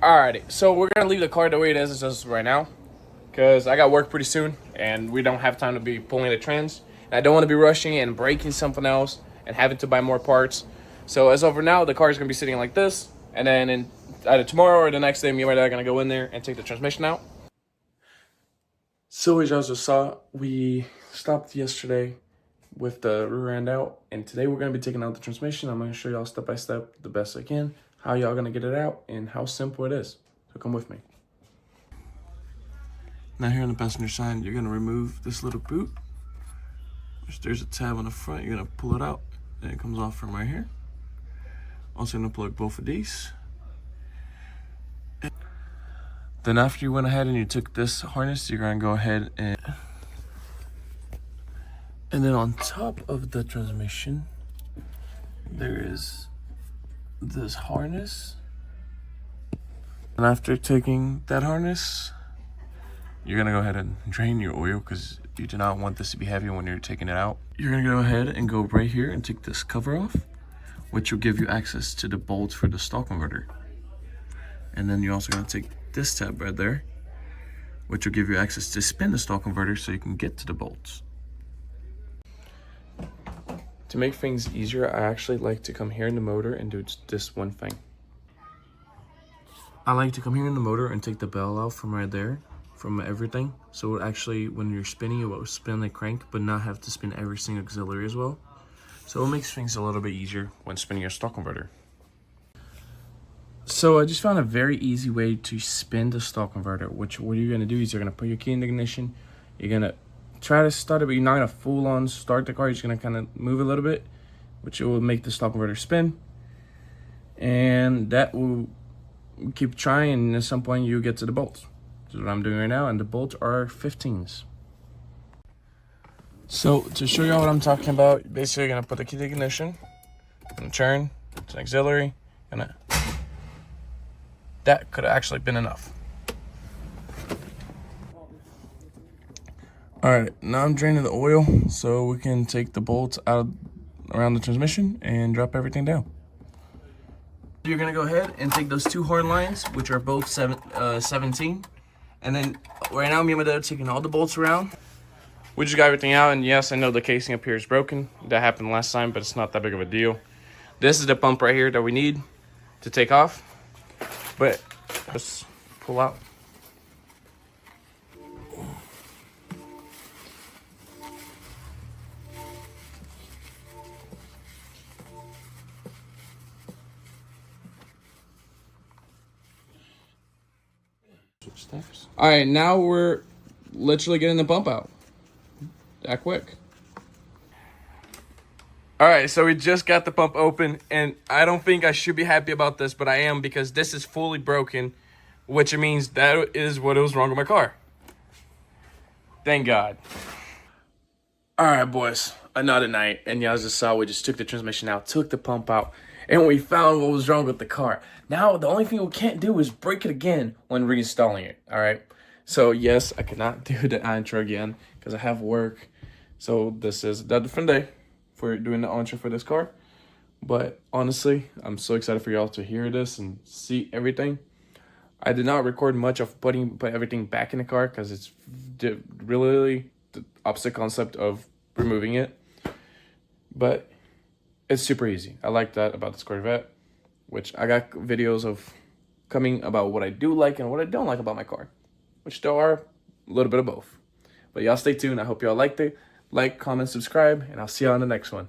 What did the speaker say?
Alrighty, so we're gonna leave the car the way it is right now, because I got work pretty soon, and we don't have time to be pulling the trends. And I don't want to be rushing and breaking something else and having to buy more parts. So as of now, the car is gonna be sitting like this, and then either tomorrow or the next day, me and my dad are gonna go in there and take the transmission out. So as you just saw, we stopped yesterday with the rear end out, and today we're gonna be taking out the transmission. I'm gonna show y'all step by step the best I can how y'all gonna get it out and how simple it is. So come with me. Now here on the passenger side, you're gonna remove this little boot, which there's a tab on the front. You're gonna pull it out, and it comes off from right here. Also gonna plug both of these. Then after you went ahead and you took this harness, you're gonna go ahead and then on top of the transmission, there is this harness. And after taking that harness, you're gonna go ahead and drain your oil because you do not want this to be heavy when you're taking it out. You're gonna go ahead and go right here and take this cover off, which will give you access to the bolts for the stall converter. And then you're also gonna take this tab right there, which will give you access to spin the stall converter so you can get to the bolts. To make things easier, I actually like to come here in the motor and do this one thing. I like to come here in the motor and take the bell out from right there, from everything. So it actually, when you're spinning, it will spin the crank, but not have to spin every single auxiliary as well. So it makes things a little bit easier when spinning your stall converter. So I just found a very easy way to spin the stall converter, which what you're gonna do is you're gonna put your key in the ignition, you're gonna try to start it, but you're not gonna full on start the car, you're just gonna kind of move a little bit, which will make the stall converter spin. And that will keep trying, and at some point you get to the bolts. This is what I'm doing right now, and the bolts are 15s. So to show you all what I'm talking about, basically you're gonna put the key in the ignition, gonna turn, it's an auxiliary, that could have actually been enough. All right, now I'm draining the oil so we can take the bolts out around the transmission and drop everything down. You're gonna go ahead and take those two horn lines, which are both 17. And then right now, me and my dad are taking all the bolts around. We just got everything out, and yes, I know the casing up here is broken. That happened last time, but it's not that big of a deal. This is the pump right here that we need to take off. But let's pull out. All right, now we're literally getting the pump out. That quick. All right, so we just got the pump open, and I don't think I should be happy about this, but I am, because this is fully broken, which means that is what was wrong with my car. Thank God. All right, boys, another night, and y'all just saw we just took the transmission out, took the pump out, and we found what was wrong with the car. Now, the only thing we can't do is break it again when reinstalling it, all right? So, yes, I cannot do the intro again because I have work. So, this is a different day for doing the intro for this car. But, honestly, I'm so excited for y'all to hear this and see everything. I did not record much of put everything back in the car because it's really the opposite concept of removing it. But it's super easy. I like that about this Corvette, which I got videos of coming about what I do like and what I don't like about my car, which there are a little bit of both. But y'all stay tuned. I hope y'all liked it. Like, comment, subscribe, and I'll see you on the next one.